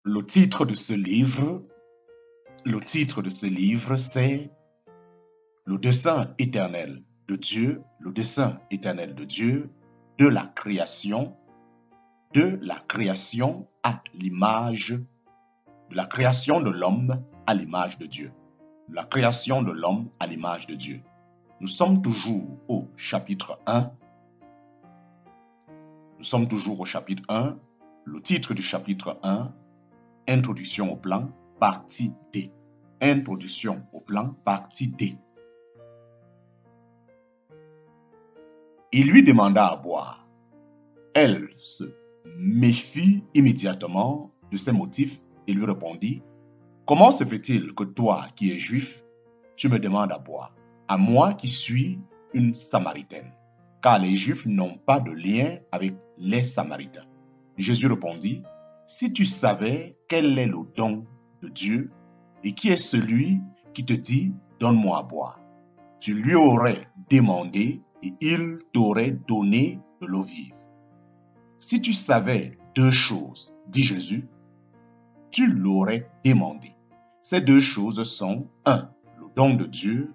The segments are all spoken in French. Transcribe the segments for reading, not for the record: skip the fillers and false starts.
Le titre de ce livre, c'est Le dessein éternel de Dieu, le dessein éternel de Dieu, de la création à l'image, de la création de l'homme à l'image de Dieu. La création de l'homme à l'image de Dieu. Nous sommes toujours au chapitre 1. Le titre du chapitre 1, Introduction au plan, partie D. Introduction au plan, partie D. Il lui demanda à boire. Elle se méfie immédiatement de ses motifs et lui répondit, « Comment se fait-il que toi qui es juif, tu me demandes à boire, à moi qui suis une Samaritaine, car les Juifs n'ont pas de lien avec les Samaritains. » Jésus répondit, « Si tu savais quel est le don de Dieu et qui est celui qui te dit « Donne-moi à boire », tu lui aurais demandé et il t'aurait donné de l'eau vive. Si tu savais deux choses, dit Jésus, tu l'aurais demandé. Ces deux choses sont 1. Le don de Dieu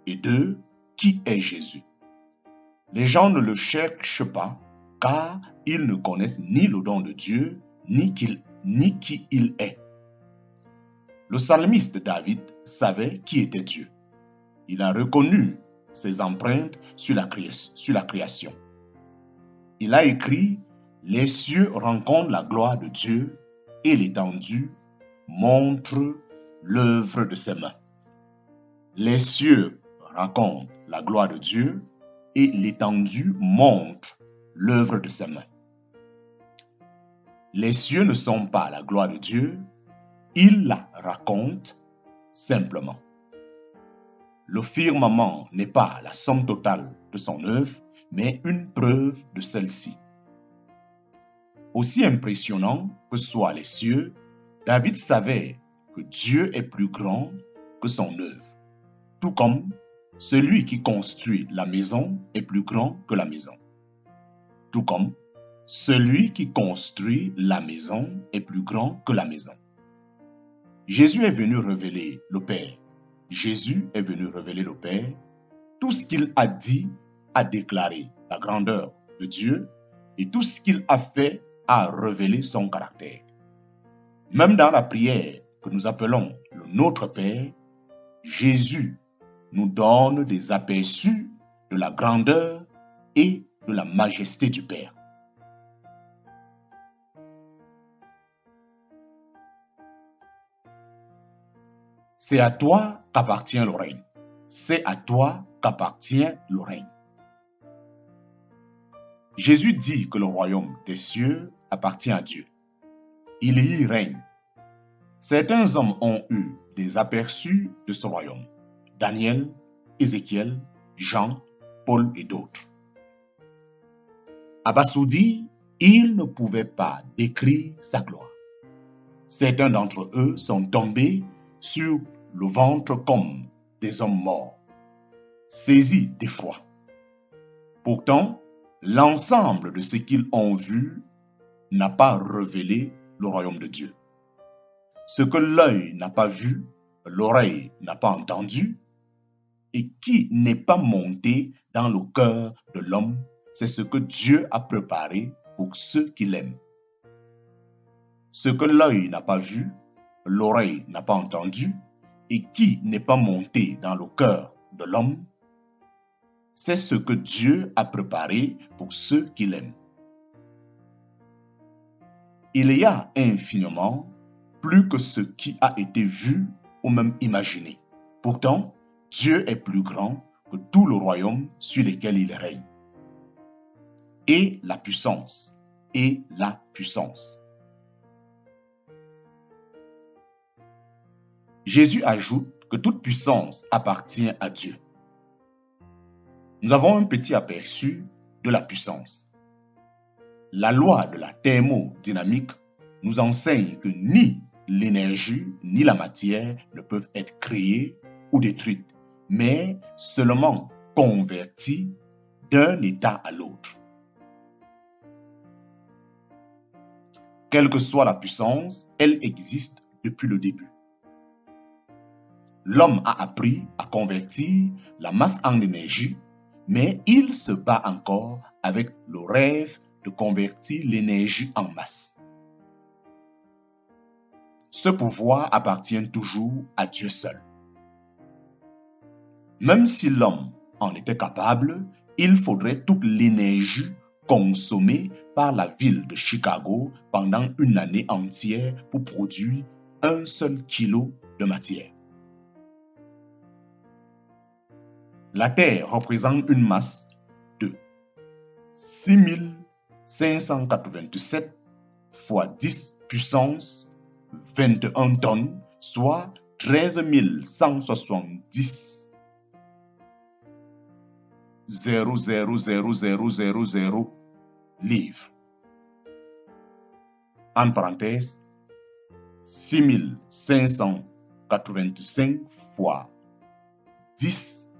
et 2. Qui est Jésus? Les gens ne le cherchent pas car ils ne connaissent ni le don de Dieu ni qui il est. Le psalmiste David savait qui était Dieu. Il a reconnu ses empreintes sur la création. Il a écrit « Les cieux rencontrent la gloire de Dieu et l'étendue montre l'œuvre de ses mains. » Les cieux racontent la gloire de Dieu et l'étendue montre l'œuvre de ses mains. Les cieux ne sont pas la gloire de Dieu, ils la racontent simplement. Le firmament n'est pas la somme totale de son œuvre, mais une preuve de celle-ci. Aussi impressionnant que soient les cieux, David savait que Dieu est plus grand que son œuvre, tout comme celui qui construit la maison est plus grand que la maison. Tout comme celui qui construit la maison est plus grand que la maison. Jésus est venu révéler le Père. Jésus est venu révéler le Père. Tout ce qu'il a dit a déclaré la grandeur de Dieu et tout ce qu'il a fait a révélé son caractère. Même dans la prière que nous appelons le Notre Père, Jésus nous donne des aperçus de la grandeur et de la majesté du Père. C'est à toi qu'appartient le règne. C'est à toi qu'appartient le règne. Jésus dit que le royaume des cieux appartient à Dieu. Il y règne. Certains hommes ont eu des aperçus de ce royaume. Daniel, Ézéchiel, Jean, Paul et d'autres. Abasourdi, ils ne pouvaient pas décrire sa gloire. Certains d'entre eux sont tombés sur le ventre comme des hommes morts, saisis d'effroi. Pourtant, l'ensemble de ce qu'ils ont vu n'a pas révélé le royaume de Dieu. Ce que l'œil n'a pas vu, l'oreille n'a pas entendu, et qui n'est pas monté dans le cœur de l'homme, c'est ce que Dieu a préparé pour ceux qui l'aiment. Ce que l'œil n'a pas vu, l'oreille n'a pas entendu, et qui n'est pas monté dans le cœur de l'homme, c'est ce que Dieu a préparé pour ceux qui l'aiment. Il y a infiniment plus que ce qui a été vu ou même imaginé. Pourtant, Dieu est plus grand que tout le royaume sur lequel il règne. Et la puissance. Jésus ajoute que toute puissance appartient à Dieu. Nous avons un petit aperçu de la puissance. La loi de la thermodynamique nous enseigne que ni l'énergie ni la matière ne peuvent être créées ou détruites, mais seulement converties d'un état à l'autre. Quelle que soit la puissance, elle existe depuis le début. L'homme a appris à convertir la masse en énergie, mais il se bat encore avec le rêve de convertir l'énergie en masse. Ce pouvoir appartient toujours à Dieu seul. Même si l'homme en était capable, il faudrait toute l'énergie consommée par la ville de Chicago pendant une année entière pour produire un seul kilo de matière. La Terre représente une masse de 6587 fois 10 puissance 21 tonnes, soit 13 170 0,00000 livres. En parenthèse, 6585 fois 10,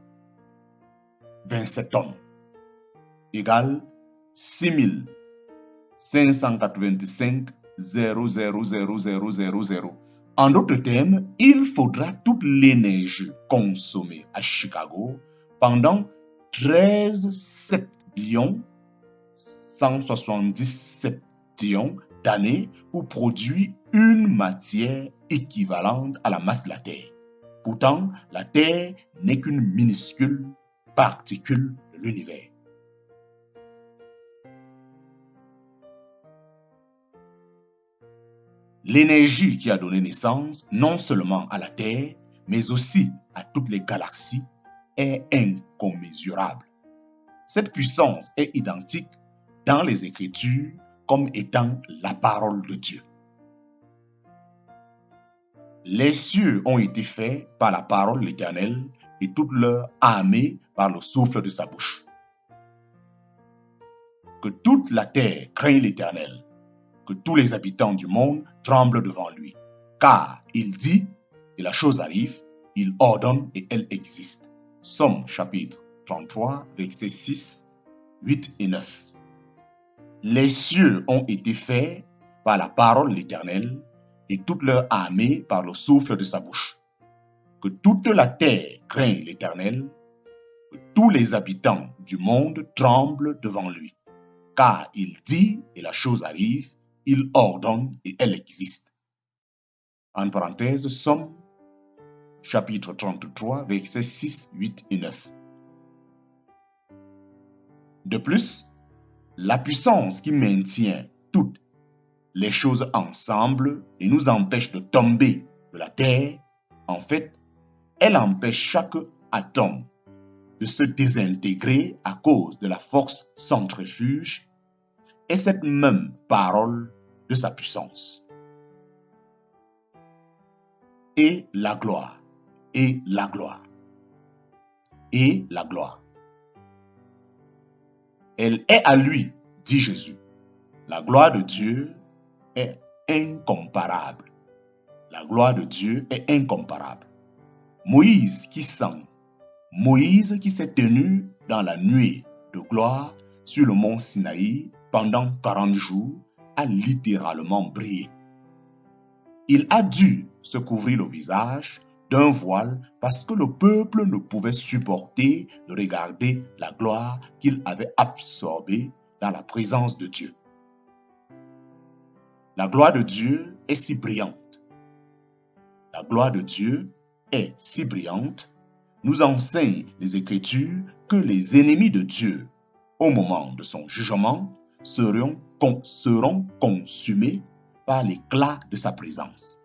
27 tonnes, égale 6585 0,00000. En d'autres termes, il faudra toute l'énergie consommée à Chicago pendant 13 septillions 177 d'années pour produire une matière équivalente à la masse de la Terre. Pourtant, la Terre n'est qu'une minuscule particule de l'univers. L'énergie qui a donné naissance non seulement à la Terre, mais aussi à toutes les galaxies est incommensurable. Cette puissance est identique dans les Écritures comme étant la parole de Dieu. Les cieux ont été faits par la parole de l'Éternel et toute leur armée par le souffle de sa bouche. Que toute la terre craigne l'Éternel, que tous les habitants du monde tremblent devant lui. Car il dit, et la chose arrive, il ordonne et elle existe. Somme chapitre 33, versets 6, 8 et 9. Les cieux ont été faits par la parole de l'Éternel et toute leur armée par le souffle de sa bouche. Que toute la terre craigne l'Éternel, que tous les habitants du monde tremblent devant lui. Car il dit et la chose arrive, il ordonne et elle existe. En parenthèse, Somme, chapitre 33, versets 6, 8 et 9. De plus, la puissance qui maintient toutes les choses ensemble et nous empêche de tomber de la terre, en fait, elle empêche chaque atome de se désintégrer à cause de la force centrifuge et cette même parole de sa puissance. Et la gloire, et la gloire, et la gloire. Elle est à lui, dit Jésus. La gloire de Dieu est incomparable. La gloire de Dieu est incomparable. Moïse qui s'est tenu dans la nuée de gloire sur le mont Sinaï pendant 40 jours, a littéralement brillé. Il a dû se couvrir le visage d'un voile parce que le peuple ne pouvait supporter de regarder la gloire qu'il avait absorbée dans la présence de Dieu. La gloire de Dieu est si brillante. La gloire de Dieu est si brillante, nous enseignent les Écritures que les ennemis de Dieu, au moment de son jugement, seront consumés par l'éclat de sa présence.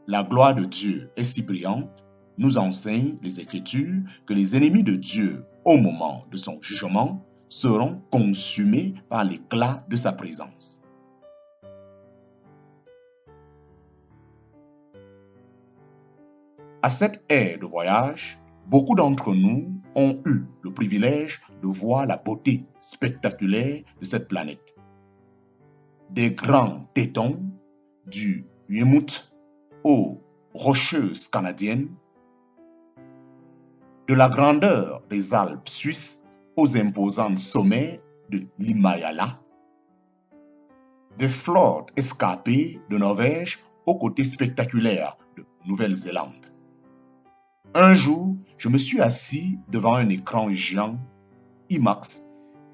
La gloire de Dieu est si brillante, nous enseignent les Écritures que les ennemis de Dieu, au moment de son jugement, seront consumés par l'éclat de sa présence. À cette ère de voyage, beaucoup d'entre nous ont eu le privilège de voir la beauté spectaculaire de cette planète. Des grands tétons du Weymouth aux Rocheuses canadiennes, de la grandeur des Alpes suisses aux imposants sommets de l'Himalaya, des flottes escapées de Norvège aux côtés spectaculaires de Nouvelle-Zélande. Un jour, je me suis assis devant un écran géant IMAX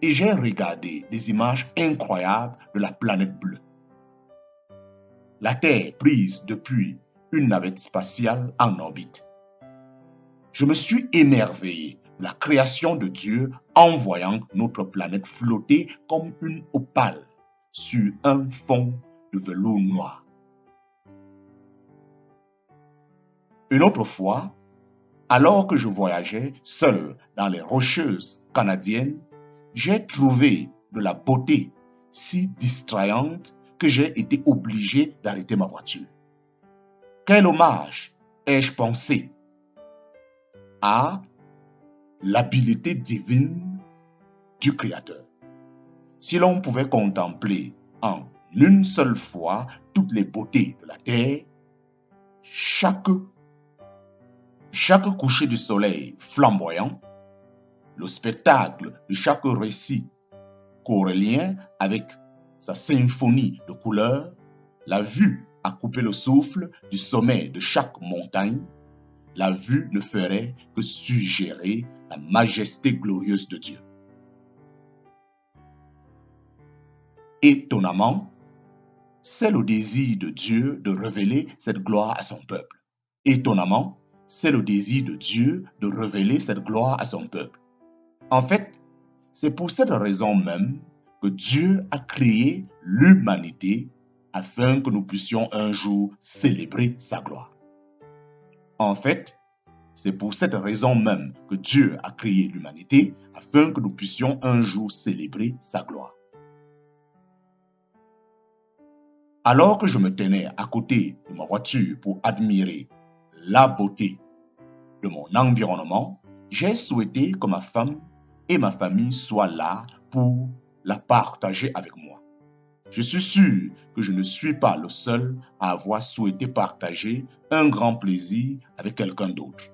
et j'ai regardé des images incroyables de la planète bleue. La Terre prise depuis une navette spatiale en orbite. Je me suis émerveillé de la création de Dieu en voyant notre planète flotter comme une opale sur un fond de velours noir. Une autre fois, alors que je voyageais seul dans les Rocheuses canadiennes, j'ai trouvé de la beauté si distrayante que j'ai été obligé d'arrêter ma voiture. Quel hommage ai-je pensé à l'habileté divine du Créateur. Si l'on pouvait contempler en une seule fois toutes les beautés de la terre, chaque coucher du soleil flamboyant, le spectacle de chaque récit corélien avec sa symphonie de couleurs, la vue à couper le souffle du sommet de chaque montagne, la vue ne ferait que suggérer la majesté glorieuse de Dieu. Étonnamment, c'est le désir de Dieu de révéler cette gloire à son peuple. Étonnamment, c'est le désir de Dieu de révéler cette gloire à son peuple. En fait, c'est pour cette raison même que Dieu a créé l'humanité afin que nous puissions un jour célébrer sa gloire. En fait, c'est pour cette raison même que Dieu a créé l'humanité afin que nous puissions un jour célébrer sa gloire. Alors que je me tenais à côté de ma voiture pour admirer la beauté de mon environnement, j'ai souhaité que ma femme et ma famille soient là pour la partager avec moi. Je suis sûr que je ne suis pas le seul à avoir souhaité partager un grand plaisir avec quelqu'un d'autre.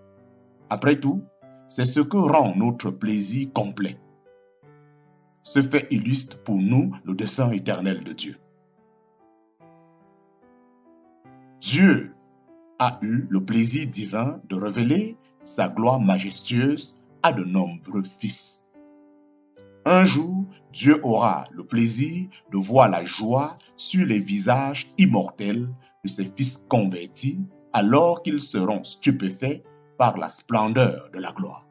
Après tout, c'est ce que rend notre plaisir complet. Ce fait illustre pour nous le dessein éternel de Dieu. Dieu a eu le plaisir divin de révéler sa gloire majestueuse à de nombreux fils. Un jour, Dieu aura le plaisir de voir la joie sur les visages immortels de ses fils convertis alors qu'ils seront stupéfaits par la splendeur de la gloire.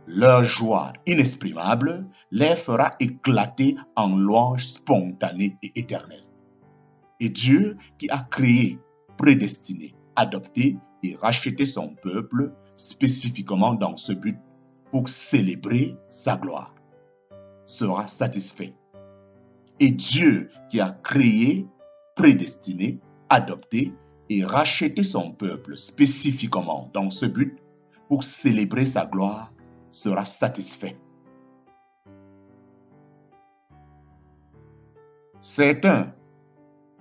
Leur joie inexprimable les fera éclater en louanges spontanées et éternelles. Et Dieu qui a créé, prédestiné, adopté et racheté son peuple spécifiquement dans ce but pour célébrer sa gloire, sera satisfait. Et Dieu qui a créé, prédestiné, adopté et racheté son peuple spécifiquement dans ce but pour célébrer sa gloire, sera satisfait. Certains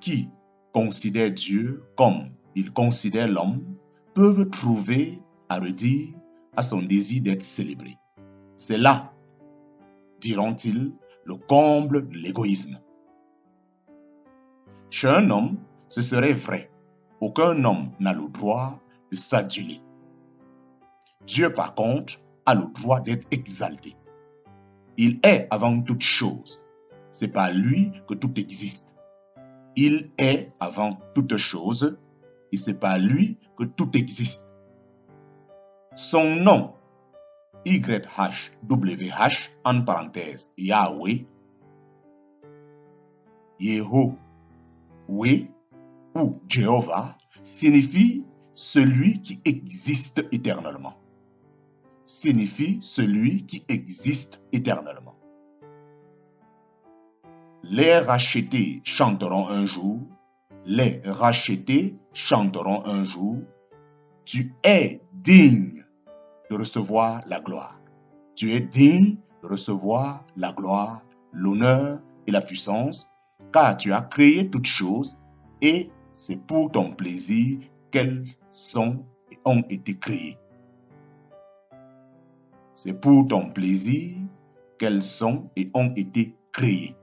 qui considèrent Dieu comme ils considèrent l'homme peuvent trouver à redire à son désir d'être célébré. C'est là, diront-ils, le comble de l'égoïsme. Chez un homme, ce serait vrai. Aucun homme n'a le droit de s'aduler. Dieu, par contre, a le droit d'être exalté. Il est avant toute chose. C'est par lui que tout existe. Il est avant toute chose et c'est par lui que tout existe. Son nom, YHWH, en parenthèse, Yahweh, Yehoweh ou Jéhovah, signifie celui qui existe éternellement. Signifie celui qui existe éternellement. Les rachetés chanteront un jour, les rachetés chanteront un jour, tu es digne de recevoir la gloire. Tu es digne de recevoir la gloire, l'honneur et la puissance, car tu as créé toutes choses et c'est pour ton plaisir qu'elles sont et ont été créées. C'est pour ton plaisir qu'elles sont et ont été créées.